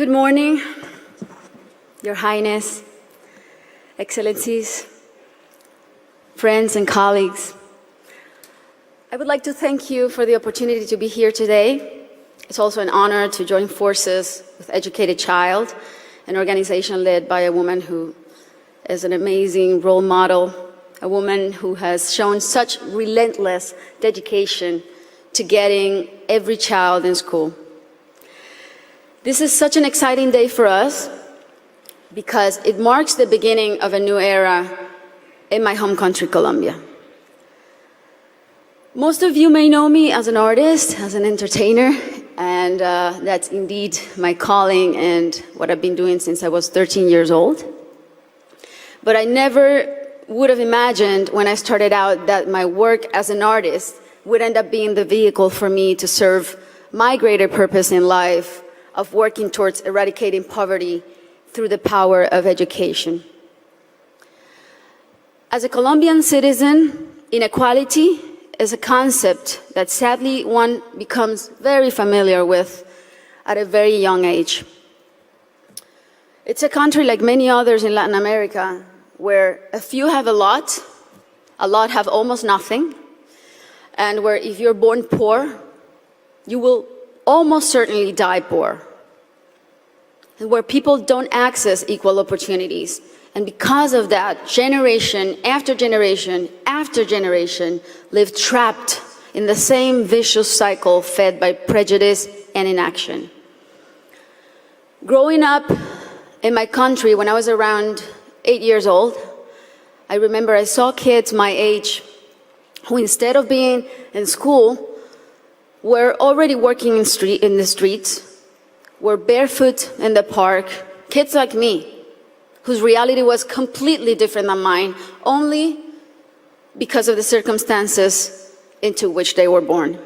Good morning, Your Highness, Excellencies, friends and colleagues. I would like to thank you for the opportunity to be here today. It's also an honor to join forces with Educated Child, an organization led by a woman who is an amazing role model, a woman who has shown such relentless dedication to getting every child in school. This is such an exciting day for us because it marks the beginning of a new era in my home country, Colombia. Most of you may know me as an artist, as an entertainer, and that's indeed my calling and what I've been doing since I was 13 years old. But I never would have imagined when I started out that my work as an artist would end up being the vehicle for me to serve my greater purpose in life of working towards eradicating poverty through the power of education. As a Colombian citizen, inequality is a concept that sadly one becomes very familiar with at a very young age. It's a country like many others in Latin America where a few have a lot have almost nothing, and where if you're born poor, you will almost certainly die poor, and where people don't access equal opportunities. And because of that, generation after generation after generation live trapped in the same vicious cycle fed by prejudice and inaction. Growing up in my country when I was around 8 years old, I remember I saw kids my age who, instead of being in school, were already working in the streets, were barefoot in the park, kids like me, whose reality was completely different than mine, only because of the circumstances into which they were born.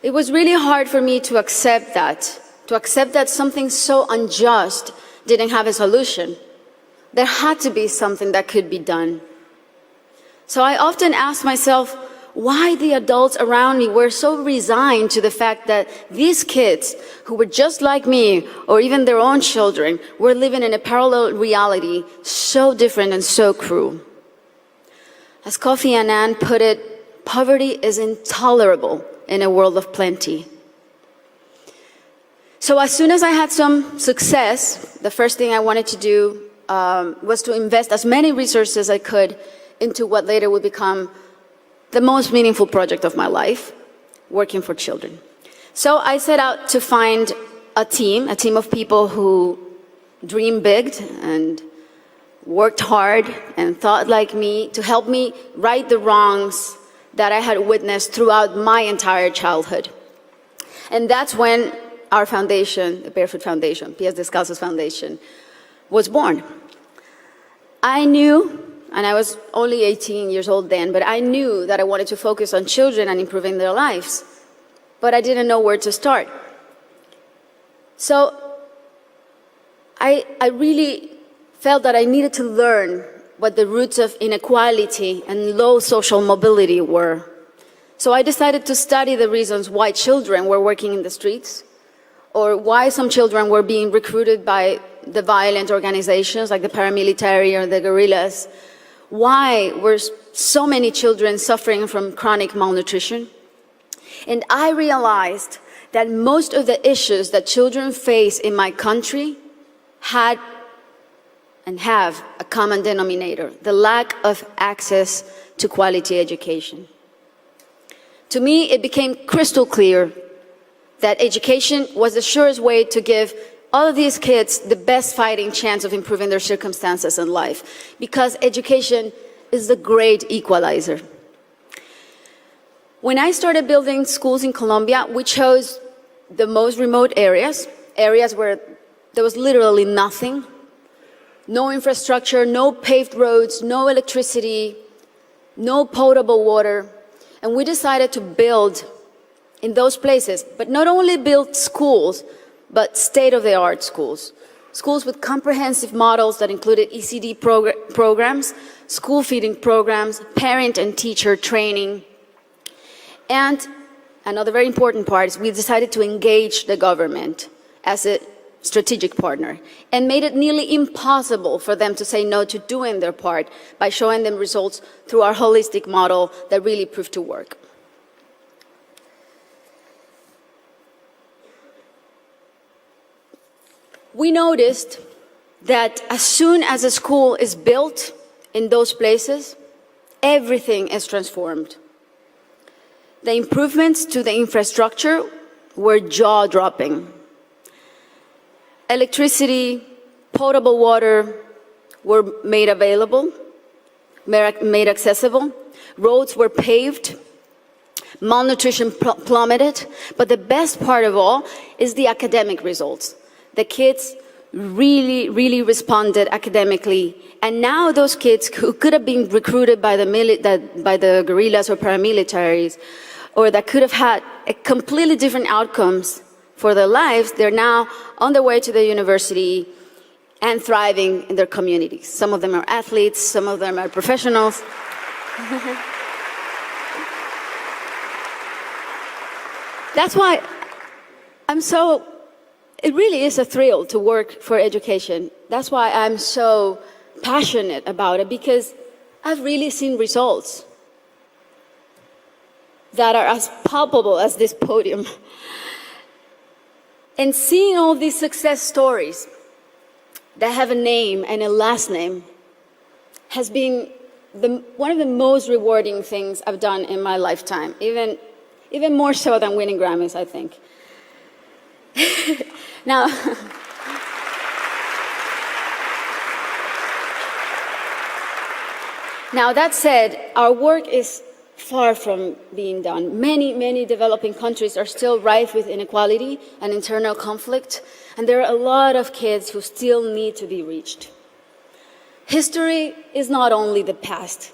It was really hard for me to accept that something so unjust didn't have a solution. There had to be something that could be done. So I often asked myself why the adults around me were so resigned to the fact that these kids, who were just like me, or even their own children, were living in a parallel reality so different and so cruel. As Kofi Annan put it, poverty is intolerable in a world of plenty. So as soon as I had some success, the first thing I wanted to do was to invest as many resources as I could into what later would become the most meaningful project of my life, working for children. So I set out to find a team of people who dreamed big and worked hard and thought like me to help me right the wrongs that I had witnessed throughout my entire childhood. And that's when our foundation, the Barefoot Foundation, Pies Descalzos Foundation, was born. I knew, and I was only 18 years old then, but I knew that I wanted to focus on children and improving their lives, but I didn't know where to start. So I really felt that I needed to learn what the roots of inequality and low social mobility were. So I decided to study the reasons why children were working in the streets, or why some children were being recruited by the violent organizations like the paramilitary or the guerrillas. Why were so many children suffering from chronic malnutrition? And I realized that most of the issues that children face in my country had and have a common denominator: the lack of access to quality education. To me, it became crystal clear that education was the surest way to give all of these kids the best fighting chance of improving their circumstances in life, because education is the great equalizer. When I started building schools in Colombia, we chose the most remote areas where there was literally nothing, no infrastructure, no paved roads, no electricity, no potable water. And we decided to build in those places, but not only build schools, but state-of-the-art schools. Schools with comprehensive models that included ECD programs, school feeding programs, parent and teacher training. And another very important part is we decided to engage the government as a strategic partner and made it nearly impossible for them to say no to doing their part by showing them results through our holistic model that really proved to work. We noticed that as soon as a school is built in those places, everything is transformed. The improvements to the infrastructure were jaw-dropping. Electricity, potable water were made available, made accessible. Roads were paved. Malnutrition plummeted. But the best part of all is the academic results. The kids really responded academically. And now those kids who could have been recruited by the guerrillas or paramilitaries, or that could have had a completely different outcomes for their lives, they're now on their way to the university and thriving in their communities. Some of them are athletes, some of them are professionals. That's why it really is a thrill to work for education. That's why I'm so passionate about it, because I've really seen results that are as palpable as this podium. And seeing all these success stories that have a name and a last name has been one of the most rewarding things I've done in my lifetime, even more so than winning Grammys, I think. Now, that said, our work is far from being done. Many developing countries are still rife with inequality and internal conflict, and there are a lot of kids who still need to be reached. History is not only the past.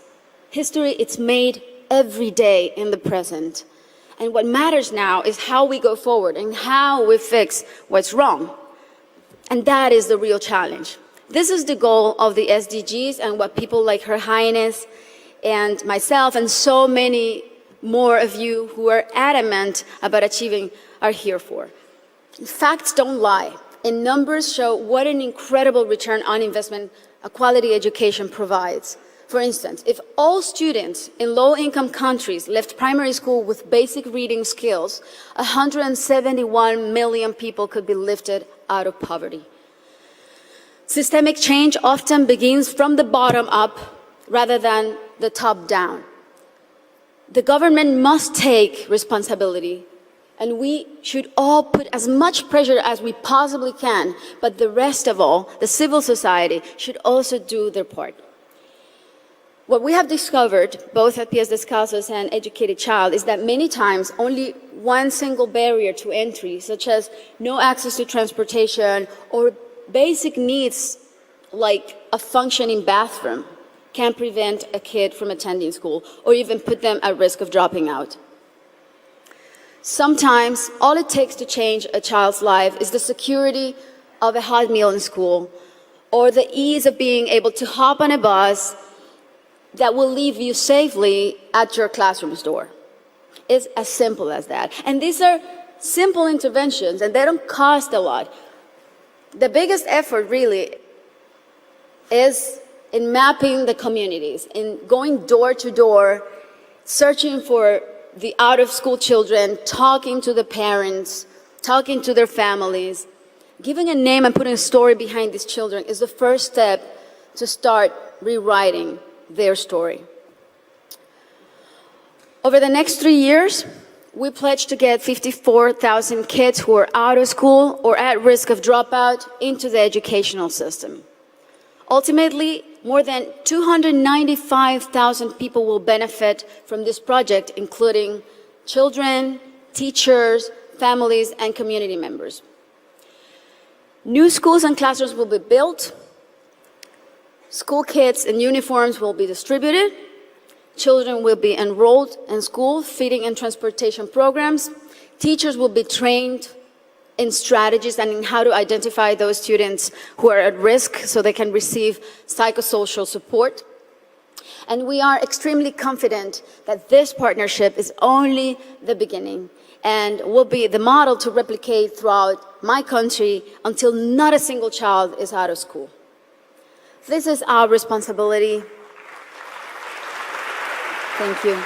History, it's made every day in the present. And what matters now is how we go forward and how we fix what's wrong. And that is the real challenge. This is the goal of the SDGs and what people like Her Highness and myself and so many more of you who are adamant about achieving are here for. Facts don't lie, and numbers show what an incredible return on investment a quality education provides. For instance, if all students in low-income countries left primary school with basic reading skills, 171 million people could be lifted out of poverty. Systemic change often begins from the bottom up rather than the top down. The government must take responsibility, and we should all put as much pressure as we possibly can, but the rest of all, the civil society, should also do their part. What we have discovered, both at Pies Descalzos and Educated Child, is that many times only one single barrier to entry, such as no access to transportation or basic needs like a functioning bathroom, can prevent a kid from attending school or even put them at risk of dropping out. Sometimes all it takes to change a child's life is the security of a hot meal in school or the ease of being able to hop on a bus that will leave you safely at your classroom's door. It's as simple as that. And these are simple interventions, and they don't cost a lot. The biggest effort really is in mapping the communities, in going door to door, searching for the out-of-school children, talking to the parents, talking to their families. Giving a name and putting a story behind these children is the first step to start rewriting their story. Over the next 3 years, we pledge to get 54,000 kids who are out of school or at risk of dropout into the educational system. Ultimately, more than 295,000 people will benefit from this project, including children, teachers, families, and community members. New schools and classrooms will be built. School kits and uniforms will be distributed. Children will be enrolled in school, feeding and transportation programs. Teachers will be trained in strategies and in how to identify those students who are at risk so they can receive psychosocial support. And we are extremely confident that this partnership is only the beginning. and will be the model to replicate throughout my country until not a single child is out of school. This is our responsibility. Thank you.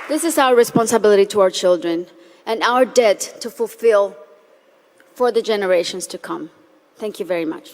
This is our responsibility to our children and our debt to fulfill for the generations to come. Thank you very much.